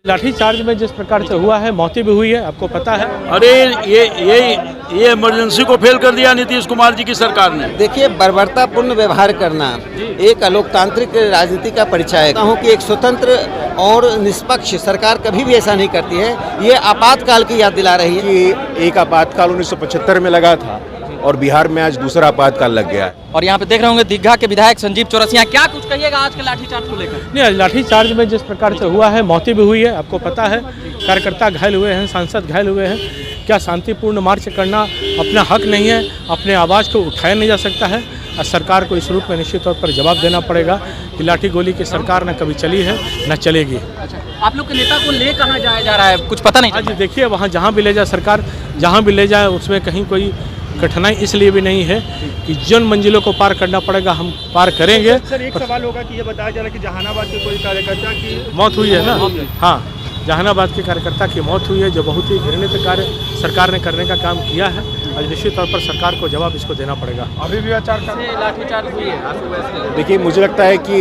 लाठीचार्ज में जिस प्रकार से हुआ है, मौतें भी हुई है, आपको पता है। अरे ये इमरजेंसी को फेल कर दिया नीतीश कुमार जी की सरकार ने। देखिए, बर्बरतापूर्ण व्यवहार करना एक अलोकतांत्रिक राजनीति का परिचायक हूँ कि एक स्वतंत्र और निष्पक्ष सरकार कभी भी ऐसा नहीं करती है। ये आपातकाल की याद दिला रही है कि एक आपातकाल 1975 में लगा था और बिहार में आज दूसरा आपातकाल लग गया है। और यहाँ पे देख रहे होंगे दीघा के विधायक संजीव चौरसिया, क्या कुछ कहिएगा आज के लाठीचार्ज को लेकर? नहीं, लाठीचार्ज में जिस प्रकार से हुआ है, मौतें भी हुई है, आपको पता है। कार्यकर्ता घायल हुए हैं, सांसद घायल हुए हैं। क्या शांतिपूर्ण मार्च करना अपना हक नहीं है? अपने आवाज़ को उठाया नहीं जा सकता है। और सरकार को इस रूप में निश्चित तौर पर जवाब देना पड़ेगा कि लाठी गोली की सरकार न कभी चली है न चलेगी। अच्छा, आप लोग के नेता को ले कहाँ जाया जा रहा है, कुछ पता नहीं? आज देखिए, वहाँ जहाँ भी ले जाए सरकार, जहाँ भी ले जाए उसमें कहीं कोई कठिनाई इसलिए भी नहीं है कि जिन मंजिलों को पार करना पड़ेगा हम पार करेंगे। सर, एक सवाल होगा कि ये बताया जा रहा है कि जहानाबाद के कोई कार्यकर्ता की मौत हुई है ना। हाँ, जहानाबाद के कार्यकर्ता की मौत हुई है, जो बहुत ही घृणित कार्य सरकार ने करने का काम किया है। और निश्चित तौर पर सरकार को जवाब इसको देना पड़ेगा। अभी भी लाठीचार्ज हुई है। देखिए, मुझे लगता है कि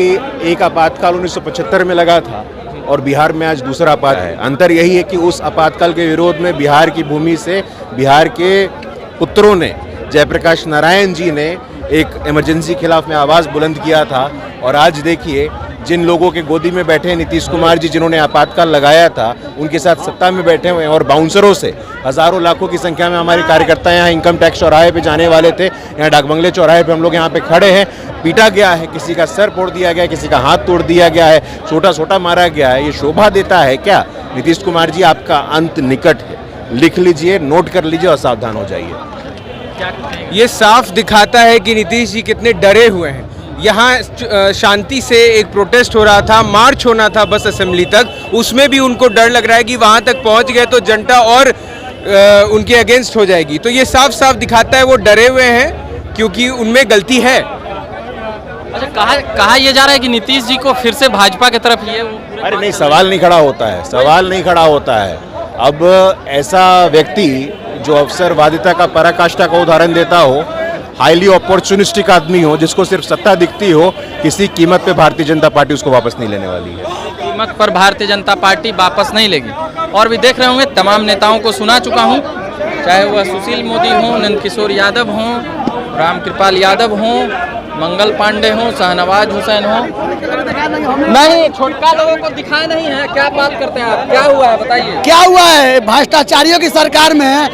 एक आपातकाल 1975 में लगा था और बिहार में आज दूसरा आपात है। अंतर यही है कि उस आपातकाल के विरोध में बिहार की भूमि से बिहार के पुत्रों ने, जयप्रकाश नारायण जी ने एक इमरजेंसी खिलाफ में आवाज़ बुलंद किया था। और आज देखिए, जिन लोगों के गोदी में बैठे हैं नीतीश कुमार जी, जिन्होंने आपातकाल लगाया था, उनके साथ सत्ता में बैठे हुए हैं। और बाउंसरों से हज़ारों लाखों की संख्या में हमारे कार्यकर्ता यहाँ इनकम टैक्स चौराहे पे जाने वाले थे। यहाँ डाकबंगले चौराहे पे हम लोग यहाँ पे खड़े हैं। पीटा गया है, किसी का सर फोड़ दिया गया है, किसी का हाथ तोड़ दिया गया है, छोटा छोटा मारा गया है। ये शोभा देता है क्या? नीतीश कुमार जी, आपका अंत निकट है। लिख लीजिए, नोट कर लीजिए और सावधान हो जाइए। ये साफ दिखाता है कि नीतीश जी कितने डरे हुए हैं। यहाँ शांति से एक प्रोटेस्ट हो रहा था, मार्च होना था बस असेंबली तक, उसमें भी उनको डर लग रहा है कि वहाँ तक पहुँच गए तो जनता और उनके अगेंस्ट हो जाएगी। तो ये साफ साफ दिखाता है वो डरे हुए हैं क्योंकि उनमें गलती है। अच्छा, कहा यह जा रहा है कि नीतीश जी को फिर से भाजपा की तरफ ये अरे नहीं, सवाल नहीं खड़ा होता है, सवाल नहीं खड़ा होता है। अब ऐसा व्यक्ति जो अवसरवादिता का पराकाष्ठा का उदाहरण देता हो, हाईली अपॉर्चुनिस्टिक आदमी हो, जिसको सिर्फ सत्ता दिखती हो, किसी कीमत पे भारतीय जनता पार्टी उसको वापस नहीं लेने वाली है। कीमत पर भारतीय जनता पार्टी वापस नहीं लेगी। और भी देख रहे होंगे, तमाम नेताओं को सुना चुका हूँ, चाहे वह सुशील मोदी हों, नंद किशोर यादव हों, रामकृपाल यादव हों, मंगल पांडे हों, शाहनवाज हुसैन हों। नहीं, छोटका लोगों को दिखाया नहीं है। क्या बात करते हैं आप? क्या हुआ है बताइए? क्या हुआ है? भ्रष्टाचारियों की सरकार में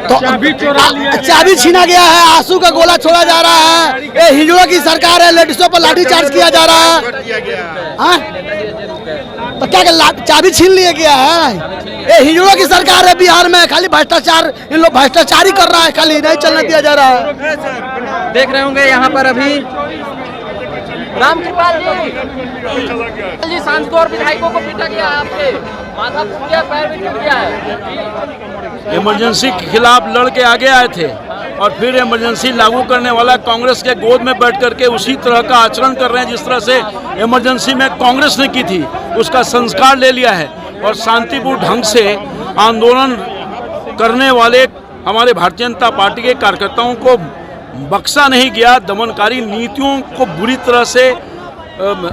तो चाबी छीना गया है, आंसू का गोला छोड़ा जा रहा है। ये हिजड़ों की सरकार है, लेडीजों पर लाठीचार्ज किया जा रहा है। तो क्या चाबी छीन लिया गया है? ये हिजड़ों की सरकार है बिहार में, खाली भ्रष्टाचार, इन लोग भ्रष्टाचारी कर रहा है, खाली नहीं चलने दिया जा रहा है। देख रहे होंगे यहाँ पर अभी रामकृपाल जी सांसदों और विधायकों को पीटा गया है, आपके माथा फूट गया, पैर भी टूट गया है। इमरजेंसी के खिलाफ लड़ के आगे आए थे और फिर इमरजेंसी लागू करने वाला कांग्रेस के गोद में बैठ करके उसी तरह का आचरण कर रहे हैं जिस तरह से इमरजेंसी में कांग्रेस ने की थी। उसका संस्कार ले लिया है और शांतिपूर्ण ढंग से आंदोलन करने वाले हमारे भारतीय जनता पार्टी के कार्यकर्ताओं को बख्शा नहीं गया। दमनकारी नीतियों को बुरी तरह से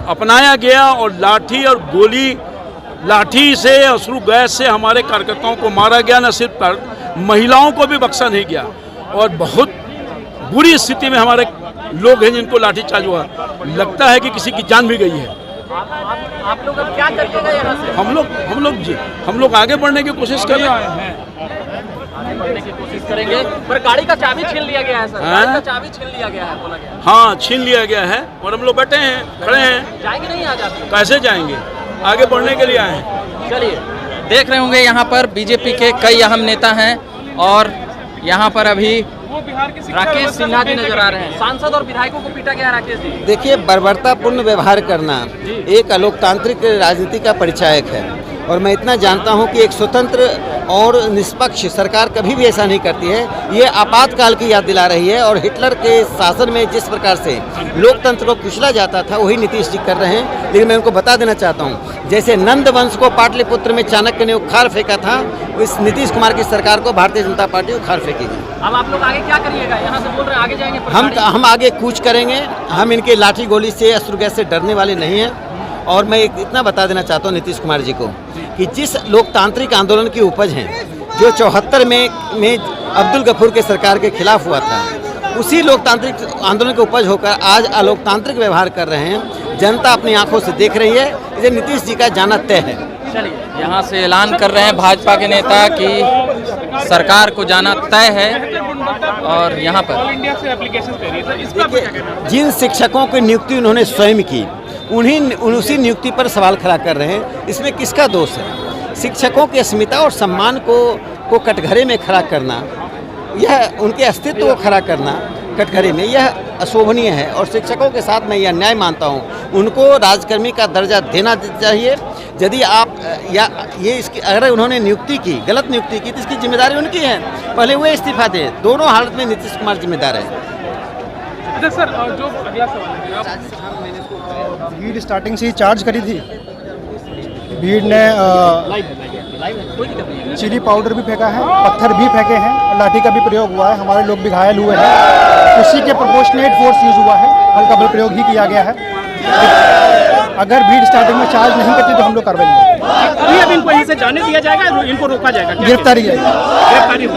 अपनाया गया और लाठी और गोली, लाठी से, अश्रु गैस से हमारे कार्यकर्ताओं को मारा गया। न सिर्फ महिलाओं को भी बख्शा नहीं गया और बहुत बुरी स्थिति में हमारे लोग हैं जिनको लाठीचार्ज हुआ। लगता है कि किसी की जान भी गई है। आप लोग अब क्या करिएगा यहाँ से? हम लोग आगे बढ़ने की कोशिश कर रहे हैं। बढ़ने की कोशिश करेंगे, पर गाड़ी का चाबी छीन लिया गया है सर। गाड़ी का चाबी छीन लिया गया है, बोला गया। हाँ, छीन लिया गया है और हम लोग बैठे हैं, खड़े हैं। जाएंगे नहीं आ जाते? कैसे जाएंगे? आगे बढ़ने के लिए आए हैं। चलिए, देख रहे होंगे यहाँ पर बीजेपी के कई अहम नेता हैं और यहाँ पर अभी राकेश सिन्हा जी नजर आ रहे हैं। सांसद और विधायकों को पीटा गया राकेश जी। देखिए, बर्बरतापूर्ण व्यवहार करना एक अलोकतांत्रिक राजनीति का परिचायक है। और मैं इतना जानता हूं कि एक स्वतंत्र और निष्पक्ष सरकार कभी भी ऐसा नहीं करती है। ये आपातकाल की याद दिला रही है। और हिटलर के शासन में जिस प्रकार से लोकतंत्र को कुचला जाता था, वही नीतीश जी कर रहे हैं। लेकिन मैं उनको बता देना चाहता हूं, जैसे नंद वंश को पाटलिपुत्र में चाणक्य ने उखाड़ फेंका था, इस नीतीश कुमार की सरकार को भारतीय जनता पार्टी उखाड़ फेंकेगी। अब आप लोग आगे क्या करिएगा? यहाँ से बोल रहे हैं आगे जाएंगे? हम आगे कूच करेंगे। हम इनके लाठी गोली से, अश्रु गैस से डरने वाले नहीं हैं। और मैं इतना बता देना चाहता हूँ नीतीश कुमार जी को कि जिस लोकतांत्रिक आंदोलन की उपज है जो 74 में अब्दुल गफूर के सरकार के खिलाफ हुआ था, उसी लोकतांत्रिक आंदोलन की उपज होकर आज अलोकतांत्रिक व्यवहार कर रहे हैं। जनता अपनी आंखों से देख रही है। ये नीतीश जी का जाना तय है। चलिए, यहाँ से ऐलान कर रहे हैं भाजपा के नेता कि सरकार को जाना तय है। और यहाँ पर जिन शिक्षकों की नियुक्ति उन्होंने स्वयं की, उसी नियुक्ति पर सवाल खड़ा कर रहे हैं। इसमें किसका दोष है? शिक्षकों की अस्मिता और सम्मान को कटघरे में खड़ा करना, यह उनके अस्तित्व को खड़ा करना कटघरे में, यह अशोभनीय है। और शिक्षकों के साथ मैं यह न्याय मानता हूँ, उनको राजकर्मी का दर्जा देना चाहिए। यदि आप इसकी अगर उन्होंने नियुक्ति की, गलत नियुक्ति की, तो इसकी जिम्मेदारी उनकी है। पहले वो इस्तीफा दें। दोनों हालत में नीतीश कुमार जिम्मेदार है। सर, जो अगला सवाल है, भीड़ स्टार्टिंग से ही चार्ज करी थी। भीड़ ने चिली पाउडर भी फेंका है, पत्थर भी फेंके हैं और लाठी का भी प्रयोग हुआ है। हमारे लोग भी घायल हुए हैं। उसी के प्रोपोर्शनेट फोर्स यूज हुआ है, हल्का बल प्रयोग ही किया गया है। अगर भीड़ स्टार्टिंग में चार्ज नहीं करती तो हम लोग कार्रवाई करेंगे। अभी इनको यहीं से जाने दिया जाएगा, इनको रोका जाएगा, गिरफ्तारी जाएगी।